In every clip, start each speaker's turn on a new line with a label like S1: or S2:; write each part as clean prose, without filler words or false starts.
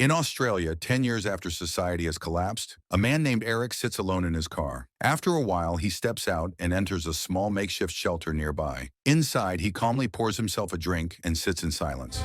S1: In Australia, 10 years after society has collapsed, a man named Eric sits alone in his car. After a while, he steps out and enters a small makeshift shelter nearby. Inside, he calmly pours himself a drink and sits in silence.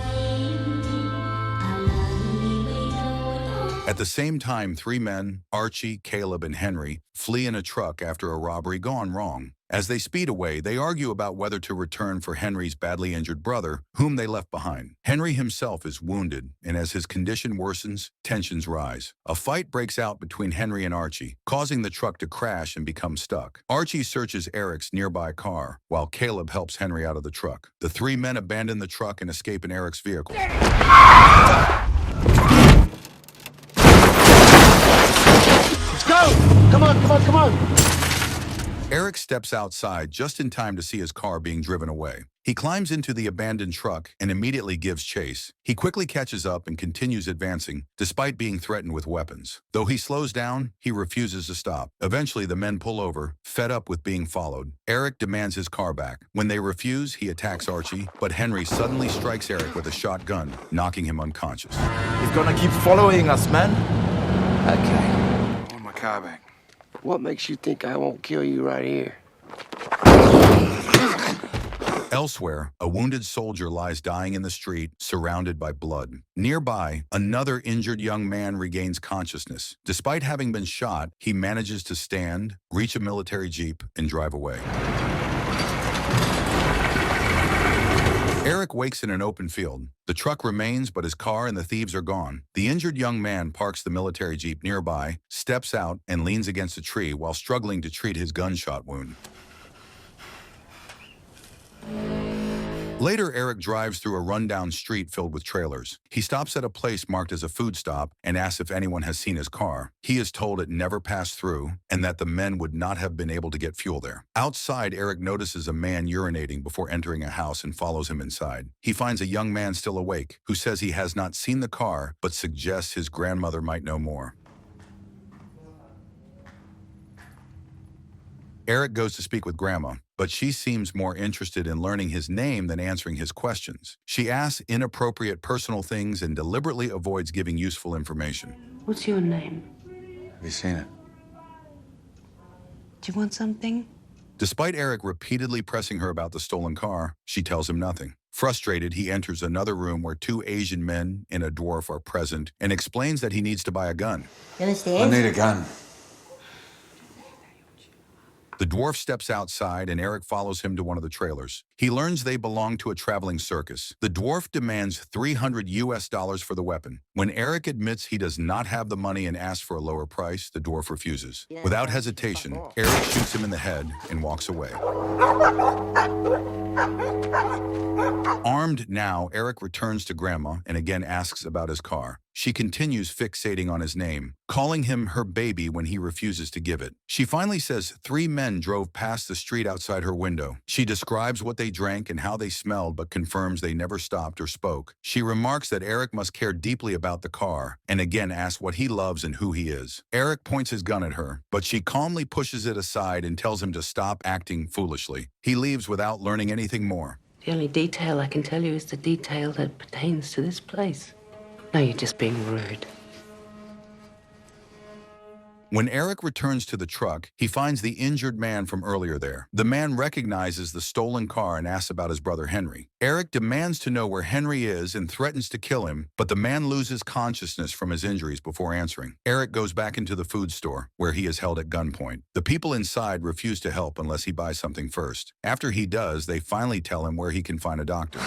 S1: At the same time, three men, Archie, Caleb, and Henry, flee in a truck after a robbery gone wrong. As they speed away, they argue about whether to return for Henry's badly injured brother, whom they left behind. Henry himself is wounded, and as his condition worsens, tensions rise. A fight breaks out between Henry and Archie, causing the truck to crash and become stuck. Archie searches Eric's nearby car, while Caleb helps Henry out of the truck. The three men abandon the truck and escape in Eric's vehicle.
S2: Go! Come on, come on, come on!
S1: Eric steps outside just in time to see his car being driven away. He climbs into the abandoned truck and immediately gives chase. He quickly catches up and continues advancing, despite being threatened with weapons. Though he slows down, he refuses to stop. Eventually, the men pull over, fed up with being followed. Eric demands his car back. When they refuse, he attacks Archie, but Henry suddenly strikes Eric with a shotgun, knocking him unconscious.
S3: He's gonna keep following us, man.
S4: Okay. I want my car back.
S2: What makes you think I won't kill you right here?
S1: Elsewhere, a wounded soldier lies dying in the street, surrounded by blood. Nearby, another injured young man regains consciousness. Despite having been shot, he manages to stand, reach a military jeep, and drive away. Eric wakes in an open field. The truck remains, but his car and the thieves are gone. The injured young man parks the military jeep nearby, steps out, and leans against a tree while struggling to treat his gunshot wound. Later, Eric drives through a rundown street filled with trailers. He stops at a place marked as a food stop and asks if anyone has seen his car. He is told it never passed through and that the men would not have been able to get fuel there. Outside, Eric notices a man urinating before entering a house and follows him inside. He finds a young man still awake who says he has not seen the car but suggests his grandmother might know more. Eric goes to speak with Grandma, but she seems more interested in learning his name than answering his questions. She asks inappropriate personal things and deliberately avoids giving useful information.
S5: What's your name?
S4: Have you seen it?
S5: Do you want something?
S1: Despite Eric repeatedly pressing her about the stolen car, she tells him nothing. Frustrated, he enters another room where two Asian men and a dwarf are present and explains that he needs to buy a gun.
S4: You understand? I need a gun.
S1: The dwarf steps outside and Eric follows him to one of the trailers. He learns they belong to a traveling circus. The dwarf demands $300 for the weapon. When Eric admits he does not have the money and asks for a lower price, the dwarf refuses. Without hesitation, Eric shoots him in the head and walks away. Armed now, Eric returns to Grandma and again asks about his car. She continues fixating on his name, calling him her baby when he refuses to give it. She finally says three men drove past the street outside her window. She describes what they drank and how they smelled, but confirms they never stopped or spoke. She remarks that Eric must care deeply about the car, and again asks what he loves and who he is. Eric points his gun at her, but she calmly pushes it aside and tells him to stop acting foolishly. He leaves without learning anything more.
S5: The only detail I can tell you is the detail that pertains to this place. No, you're just being rude.
S1: When Eric returns to the truck, he finds the injured man from earlier there. The man recognizes the stolen car and asks about his brother Henry. Eric demands to know where Henry is and threatens to kill him, but the man loses consciousness from his injuries before answering. Eric goes back into the food store, where he is held at gunpoint. The people inside refuse to help unless he buys something first. After he does, they finally tell him where he can find a doctor.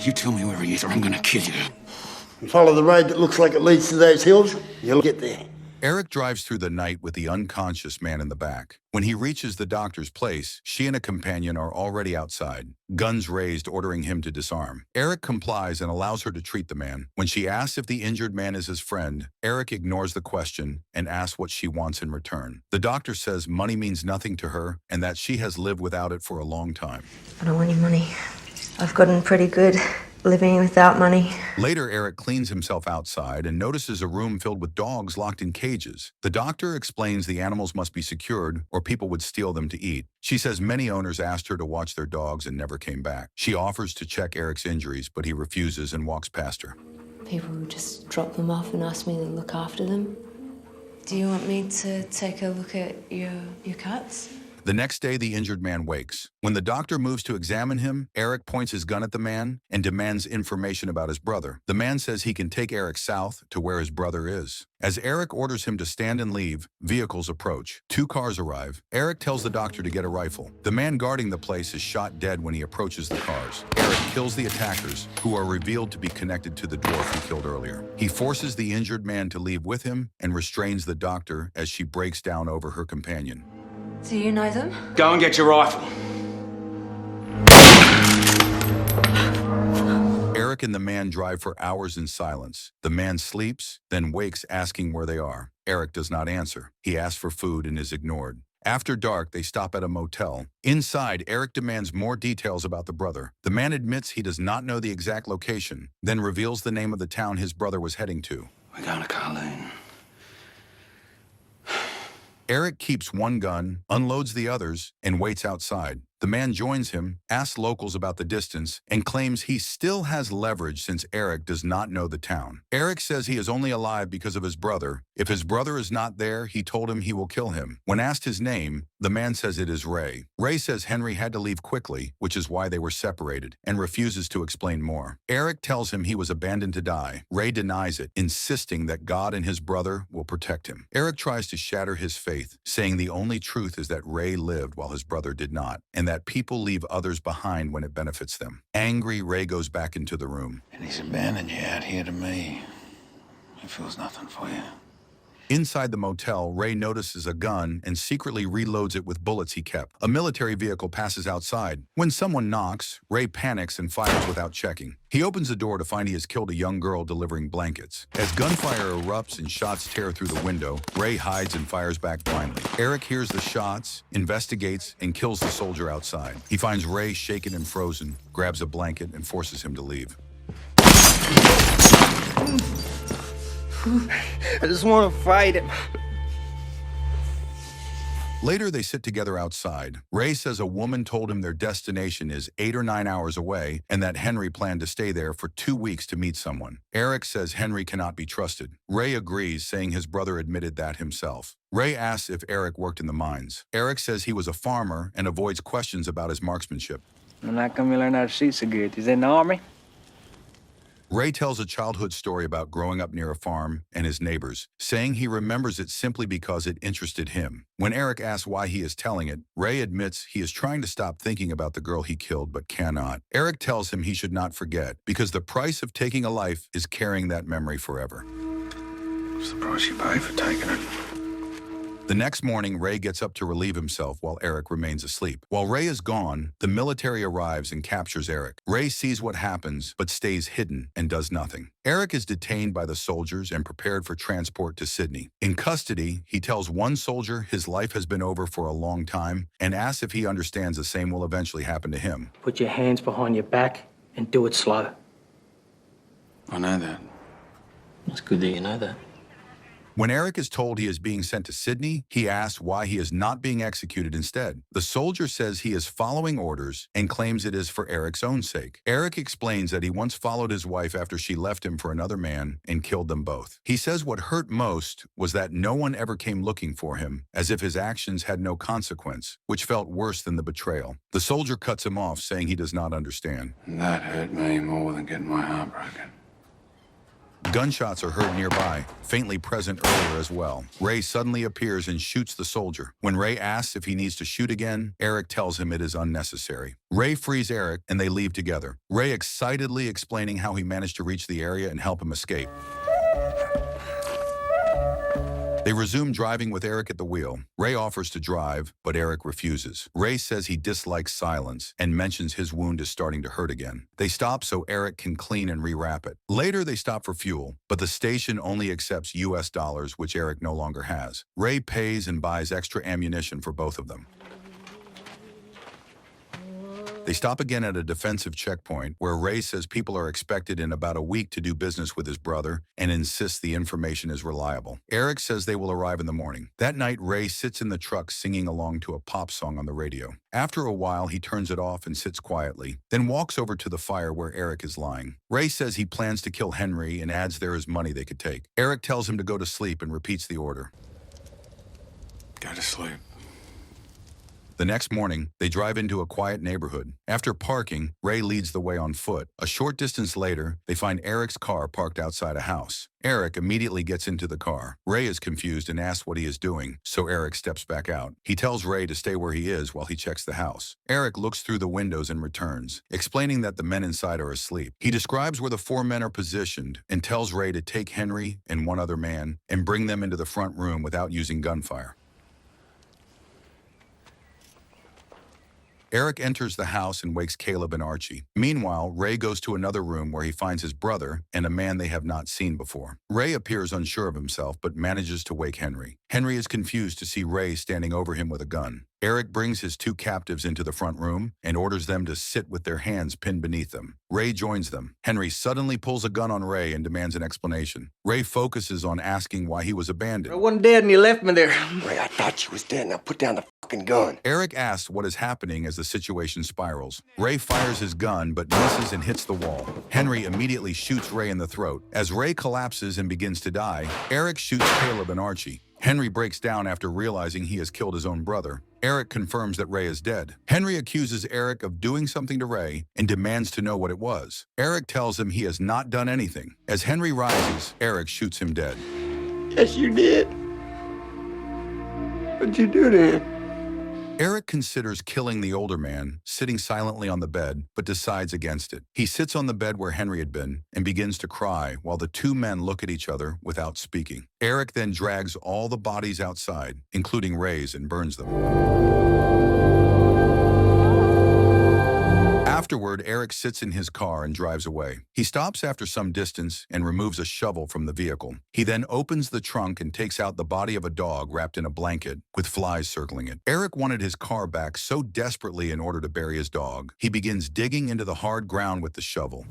S6: You tell me where he is or I'm gonna kill you.
S2: Follow the road that looks like it leads to those hills. You'll get there.
S1: Eric drives through the night with the unconscious man in the back. When he reaches the doctor's place, she and a companion are already outside, guns raised, ordering him to disarm. Eric complies and allows her to treat the man. When she asks if the injured man is his friend, Eric ignores the question and asks what she wants in return. The doctor says money means nothing to her and that she has lived without it for a long time.
S7: I don't want any money. I've gotten pretty good living without money.
S1: Later, Eric cleans himself outside and notices a room filled with dogs locked in cages. The doctor explains the animals must be secured or people would steal them to eat. She says many owners asked her to watch their dogs and never came back. She offers to check Eric's injuries, but he refuses and walks past her.
S7: People would just drop them off and ask me to look after them. Do you want me to take a look at your cats?
S1: The next day, the injured man wakes. When the doctor moves to examine him, Eric points his gun at the man and demands information about his brother. The man says he can take Eric south to where his brother is. As Eric orders him to stand and leave, vehicles approach. 2 cars arrive. Eric tells the doctor to get a rifle. The man guarding the place is shot dead when he approaches the cars. Eric kills the attackers, who are revealed to be connected to the dwarf he killed earlier. He forces the injured man to leave with him and restrains the doctor as she breaks down over her companion.
S7: Do you know them?
S6: Go and get your rifle.
S1: Eric and the man drive for hours in silence. The man sleeps, then wakes asking where they are. Eric does not answer. He asks for food and is ignored. After dark, they stop at a motel. Inside, Eric demands more details about the brother. The man admits he does not know the exact location, then reveals the name of the town his brother was heading to.
S6: We're going to Carlene.
S1: Eric keeps one gun, unloads the others, and waits outside. The man joins him, asks locals about the distance, and claims he still has leverage since Eric does not know the town. Eric says he is only alive because of his brother. If his brother is not there, he told him he will kill him. When asked his name, the man says it is Ray. Ray says Henry had to leave quickly, which is why they were separated, and refuses to explain more. Eric tells him he was abandoned to die. Ray denies it, insisting that God and his brother will protect him. Eric tries to shatter his faith, saying the only truth is that Ray lived while his brother did not, and that people leave others behind when it benefits them. Angry, Ray goes back into the room.
S4: And he's abandoned you out here to me. He feels nothing for you.
S1: Inside the motel, Ray notices a gun and secretly reloads it with bullets he kept. A military vehicle passes outside. When someone knocks, Ray panics and fires without checking. He opens the door to find he has killed a young girl delivering blankets. As gunfire erupts and shots tear through the window, Ray hides and fires back blindly. Eric hears the shots, investigates, and kills the soldier outside. He finds Ray shaken and frozen, grabs a blanket, and forces him to leave.
S8: I just want to fight him.
S1: Later, they sit together outside. Ray says a woman told him their destination is 8 or 9 hours away and that Henry planned to stay there for 2 weeks to meet someone. Eric says Henry cannot be trusted. Ray agrees, saying his brother admitted that himself. Ray asks if Eric worked in the mines. Eric says he was a farmer and avoids questions about his marksmanship.
S8: And how come you learn how to shoot so good? Is it in the army?
S1: Ray tells a childhood story about growing up near a farm and his neighbors, saying he remembers it simply because it interested him. When Eric asks why he is telling it, Ray admits he is trying to stop thinking about the girl he killed but cannot. Eric tells him he should not forget, because the price of taking a life is carrying that memory forever.
S4: What's the price you pay for taking it?
S1: The next morning, Ray gets up to relieve himself while Eric remains asleep. While Ray is gone, the military arrives and captures Eric. Ray sees what happens, but stays hidden and does nothing. Eric is detained by the soldiers and prepared for transport to Sydney. In custody, he tells one soldier his life has been over for a long time and asks if he understands the same will eventually happen to him.
S8: Put your hands behind your back and do it slow.
S4: I know that.
S5: It's good that you know that.
S1: When Eric is told he is being sent to Sydney, he asks why he is not being executed instead. The soldier says he is following orders and claims it is for Eric's own sake. Eric explains that he once followed his wife after she left him for another man and killed them both. He says what hurt most was that no one ever came looking for him, as if his actions had no consequence, which felt worse than the betrayal. The soldier cuts him off, saying he does not understand.
S4: And that hurt me more than getting my heart broken.
S1: Gunshots are heard nearby, faintly present earlier as well. Ray suddenly appears and shoots the soldier. When Ray asks if he needs to shoot again, Eric tells him it is unnecessary. Ray frees Eric and they leave together. Ray excitedly explaining how he managed to reach the area and help him escape. They resume driving with Eric at the wheel. Ray offers to drive, but Eric refuses. Ray says he dislikes silence and mentions his wound is starting to hurt again. They stop so Eric can clean and rewrap it. Later, they stop for fuel, but the station only accepts US dollars, which Eric no longer has. Ray pays and buys extra ammunition for both of them. They stop again at a defensive checkpoint where Ray says people are expected in about a week to do business with his brother and insists the information is reliable. Eric says they will arrive in the morning. That night, Ray sits in the truck singing along to a pop song on the radio. After a while, he turns it off and sits quietly, then walks over to the fire where Eric is lying. Ray says he plans to kill Henry and adds there is money they could take. Eric tells him to go to sleep and repeats the order.
S6: Go to sleep.
S1: The next morning, they drive into a quiet neighborhood. After parking, Ray leads the way on foot. A short distance later, they find Eric's car parked outside a house. Eric immediately gets into the car. Ray is confused and asks what he is doing, so Eric steps back out. He tells Ray to stay where he is while he checks the house. Eric looks through the windows and returns, explaining that the men inside are asleep. He describes where the 4 men are positioned and tells Ray to take Henry and one other man and bring them into the front room without using gunfire. Eric enters the house and wakes Caleb and Archie. Meanwhile, Ray goes to another room where he finds his brother and a man they have not seen before. Ray appears unsure of himself but manages to wake Henry. Henry is confused to see Ray standing over him with a gun. Eric brings his 2 captives into the front room and orders them to sit with their hands pinned beneath them. Ray joins them. Henry suddenly pulls a gun on Ray and demands an explanation. Ray focuses on asking why he was abandoned.
S8: I wasn't dead and you left me there.
S2: Ray, I thought you was dead. Now put down the fucking gun.
S1: Eric asks what is happening as the situation spirals. Ray fires his gun but misses and hits the wall. Henry immediately shoots Ray in the throat. As Ray collapses and begins to die, Eric shoots Caleb and Archie. Henry breaks down after realizing he has killed his own brother. Eric confirms that Ray is dead. Henry accuses Eric of doing something to Ray and demands to know what it was. Eric tells him he has not done anything. As Henry rises, Eric shoots him dead.
S2: Yes, you did. What'd you do to him?
S1: Eric considers killing the older man, sitting silently on the bed, but decides against it. He sits on the bed where Henry had been and begins to cry while the 2 men look at each other without speaking. Eric then drags all the bodies outside, including Ray's, and burns them. Afterward, Eric sits in his car and drives away. He stops after some distance and removes a shovel from the vehicle. He then opens the trunk and takes out the body of a dog wrapped in a blanket with flies circling it. Eric wanted his car back so desperately in order to bury his dog. He begins digging into the hard ground with the shovel.